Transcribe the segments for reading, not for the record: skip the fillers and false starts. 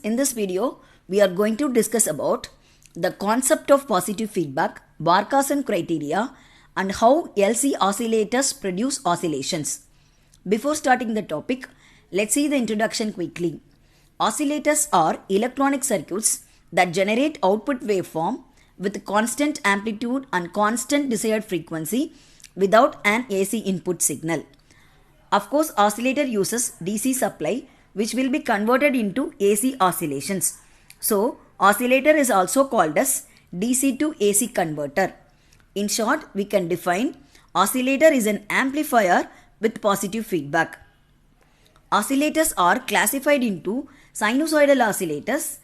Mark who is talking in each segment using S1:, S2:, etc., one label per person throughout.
S1: in this video, we are going to discuss about the concept of positive feedback, Barkhasan criteria, and how LC oscillators produce oscillations. Before starting the topic, let's see the introduction quickly. Oscillators are electronic circuits that generate output waveform with constant amplitude and constant desired frequency without an AC input signal. Of course, oscillator uses DC supply which will be converted into AC oscillations. So, oscillator is also called as DC to AC converter. In short, we can define oscillator is an amplifier with positive feedback. Oscillators are classified into sinusoidal oscillators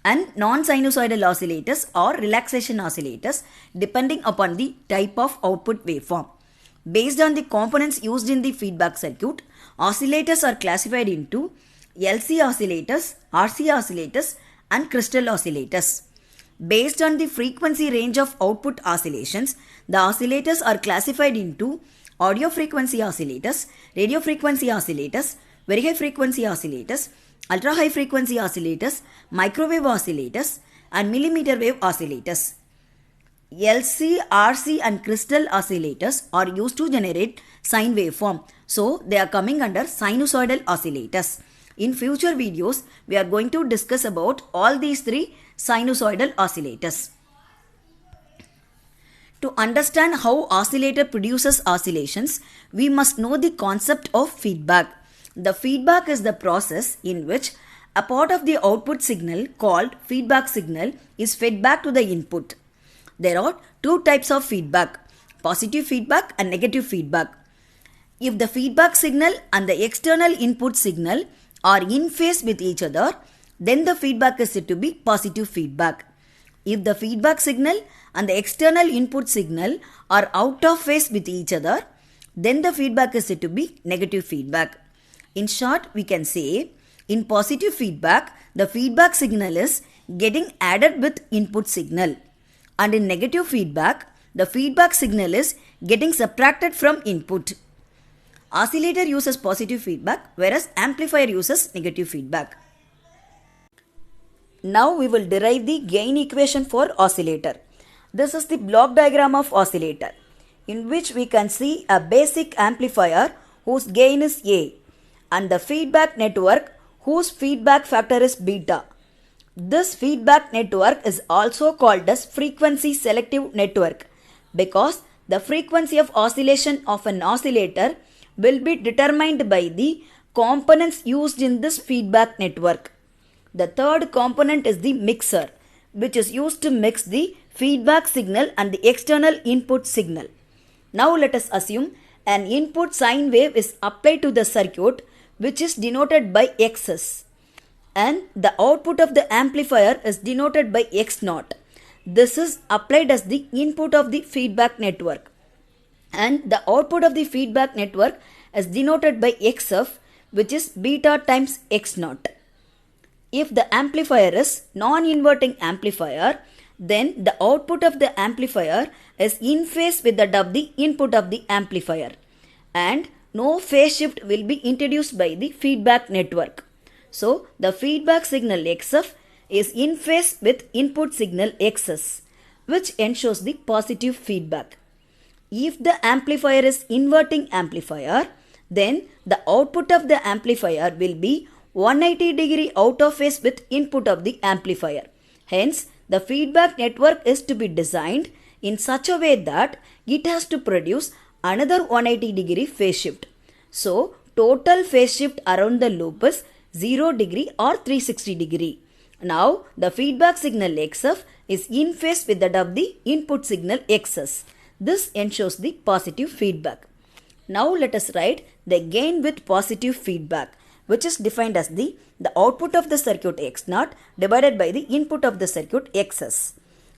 S1: and non-sinusoidal oscillators or relaxation oscillators depending upon the type of output waveform. Based on the components used in the feedback circuit, oscillators are classified into LC oscillators, RC oscillators and crystal oscillators. Based on the frequency range of output oscillations, the oscillators are classified into audio frequency oscillators, radio frequency oscillators, very high frequency oscillators, ultra high frequency oscillators, microwave oscillators and millimeter wave oscillators. LC, RC and crystal oscillators are used to generate sine waveform. So, they are coming under sinusoidal oscillators. In future videos, we are going to discuss about all these three sinusoidal oscillators. To understand how oscillator produces oscillations, we must know the concept of feedback. The feedback is the process in which a part of the output signal called feedback signal is fed back to the input. There are two types of feedback, positive feedback and negative feedback. If the feedback signal and the external input signal are in phase with each other, then the feedback is said to be positive feedback. If the feedback signal and the external input signal are out of phase with each other, then the feedback is said to be negative feedback. In short, we can say, in positive feedback, the feedback signal is getting added with input signal. And in negative feedback, the feedback signal is getting subtracted from input. Oscillator uses positive feedback, whereas amplifier uses negative feedback. Now we will derive the gain equation for oscillator. This is the block diagram of oscillator, in which we can see a basic amplifier whose gain is A and the feedback network whose feedback factor is beta. This feedback network is also called as frequency selective network because the frequency of oscillation of an oscillator will be determined by the components used in this feedback network. The third component is the mixer, which is used to mix the feedback signal and the external input signal. Now let us assume an input sine wave is applied to the circuit, which is denoted by Xs, and the output of the amplifier is denoted by X0. This is applied as the input of the feedback network, and the output of the feedback network is denoted by Xf, which is beta times X0. If the amplifier is non-inverting amplifier, then the output of the amplifier is in phase with that of the input of the amplifier, and no phase shift will be introduced by the feedback network. So, the feedback signal Xf is in phase with input signal Xs, which ensures the positive feedback. If the amplifier is inverting amplifier, then the output of the amplifier will be 180 degree out of phase with input of the amplifier. Hence, the feedback network is to be designed in such a way that it has to produce another 180 degree phase shift. So, total phase shift around the loop is 0 degree or 360 degree. Now, the feedback signal Xf is in phase with that of the input signal Xs. This ensures the positive feedback. Now, let us write the gain with positive feedback, which is defined as the output of the circuit X0 divided by the input of the circuit Xs.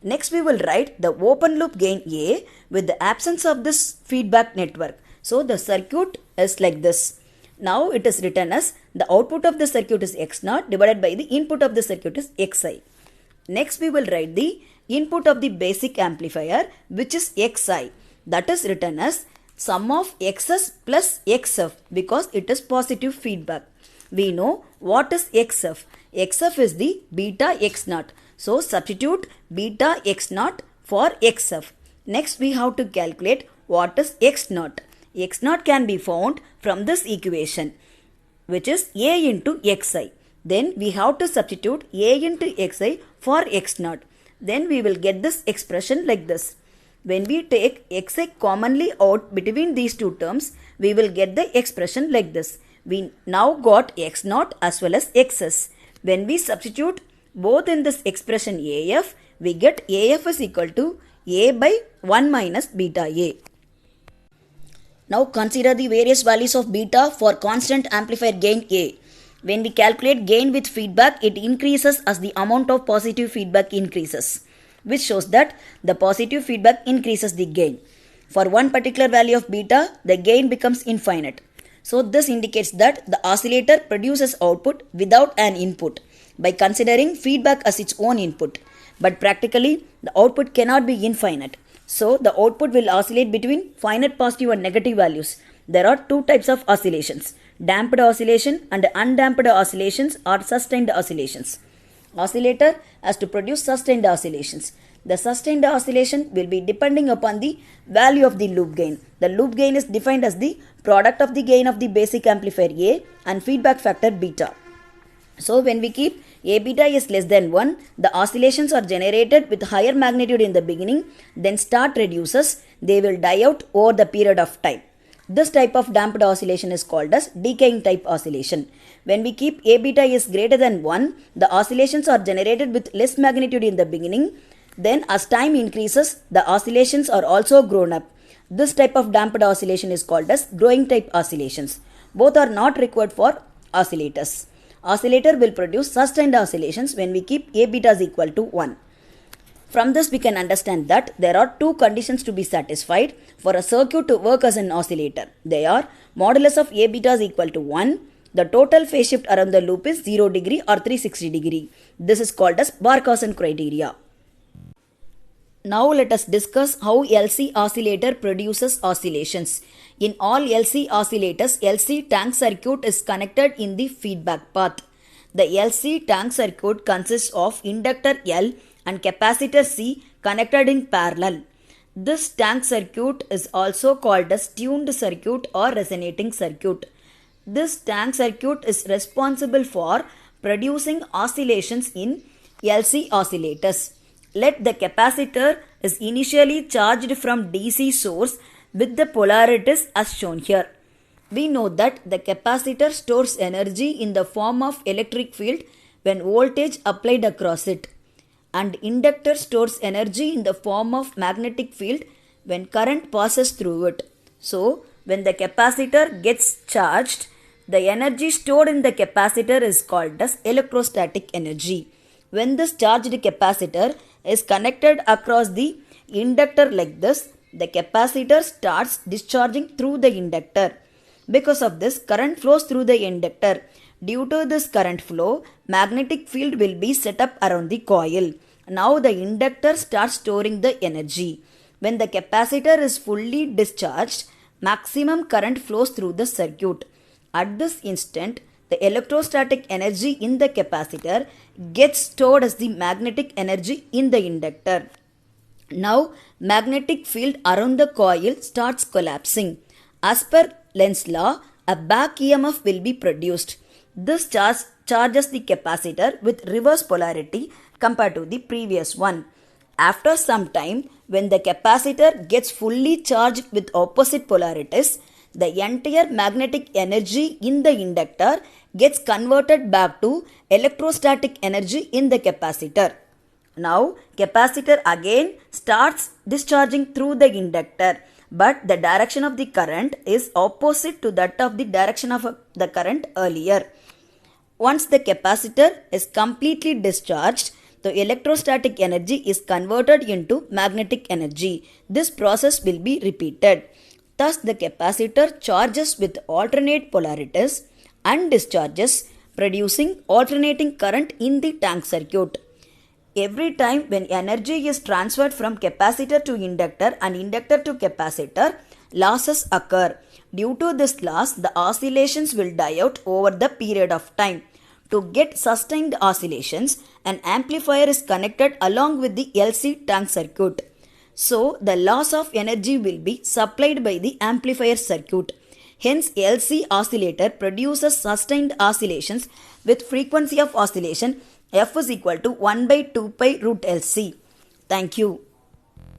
S1: Next, we will write the open loop gain A with the absence of this feedback network. So, the circuit is like this. Now, it is written as the output of the circuit is X0 divided by the input of the circuit is Xi. Next, we will write the input of the basic amplifier, which is Xi. That is written as sum of Xs plus Xf because it is positive feedback. we know what is XF. XF is the beta X naught. So substitute beta X naught for XF. Next we have to calculate what is X naught. X naught can be found from this equation, which is A into Xi. Then we have to substitute A into Xi for X naught. Then we will get this expression like this. When we take Xi commonly out between these two terms, we will get the expression like this. We now got X naught as well as Xs. When we substitute both in this expression AF, we get AF is equal to A by 1 minus beta A. Now consider the various values of beta for constant amplifier gain A. When we calculate gain with feedback, it increases as the amount of positive feedback increases, which shows that the positive feedback increases the gain. For one particular value of beta, the gain becomes infinite. So this indicates that the oscillator produces output without an input by considering feedback as its own input. But practically, the output cannot be infinite. So the output will oscillate between finite positive and negative values. There are two types of oscillations: damped oscillation and undamped oscillations or sustained oscillations. Oscillator has to produce sustained oscillations. The sustained oscillation will be depending upon the value of the loop gain. The loop gain is defined as the product of the gain of the basic amplifier A and feedback factor beta. So when we keep A beta is less than 1, the oscillations are generated with higher magnitude in the beginning, then start reduces. They will die out over the period of time. This type of damped oscillation is called as decaying type oscillation. When we keep A beta is greater than 1, the oscillations are generated with less magnitude in the beginning. Then as time increases, the oscillations are also grown up. This type of damped oscillation is called as growing type oscillations. Both are not required for oscillators. Oscillator will produce sustained oscillations when we keep A beta is equal to 1. From this we can understand that there are two conditions to be satisfied for a circuit to work as an oscillator. They are modulus of A beta is equal to 1. The total phase shift around the loop is 0 degree or 360 degree. This is called as Barkhausen criteria. Now let us discuss how LC oscillator produces oscillations. In all LC oscillators, LC tank circuit is connected in the feedback path. The LC tank circuit consists of inductor L and capacitor C connected in parallel. This tank circuit is also called as tuned circuit or resonating circuit. This tank circuit is responsible for producing oscillations in LC oscillators. Let the capacitor is initially charged from DC source with the polarities as shown here. We know that the capacitor stores energy in the form of electric field when voltage applied across it, and inductor stores energy in the form of magnetic field when current passes through it. So, when the capacitor gets charged, the energy stored in the capacitor is called as electrostatic energy. When this charged capacitor is connected across the inductor like this, the capacitor starts discharging through the inductor. Because of this, current flows through the inductor. Due to this current flow, magnetic field will be set up around the coil. Now the inductor starts storing the energy. When the capacitor is fully discharged, maximum current flows through the circuit. At this instant, the electrostatic energy in the capacitor gets stored as the magnetic energy in the inductor. Now, magnetic field around the coil starts collapsing. As per Lenz's law, a back EMF will be produced. This charges the capacitor with reverse polarity compared to the previous one. After some time, when the capacitor gets fully charged with opposite polarities, the entire magnetic energy in the inductor gets converted back to electrostatic energy in the capacitor. Now, capacitor again starts discharging through the inductor, but the direction of the current is opposite to that of the direction of the current earlier. Once the capacitor is completely discharged, the electrostatic energy is converted into magnetic energy. This process will be repeated. Thus, the capacitor charges with alternate polarities and discharges, producing alternating current in the tank circuit. Every time when energy is transferred from capacitor to inductor and inductor to capacitor, losses occur. Due to this loss, the oscillations will die out over the period of time. To get sustained oscillations, an amplifier is connected along with the LC tank circuit. So, the loss of energy will be supplied by the amplifier circuit. Hence, LC oscillator produces sustained oscillations with frequency of oscillation f is equal to 1 by 2 pi root LC. Thank you.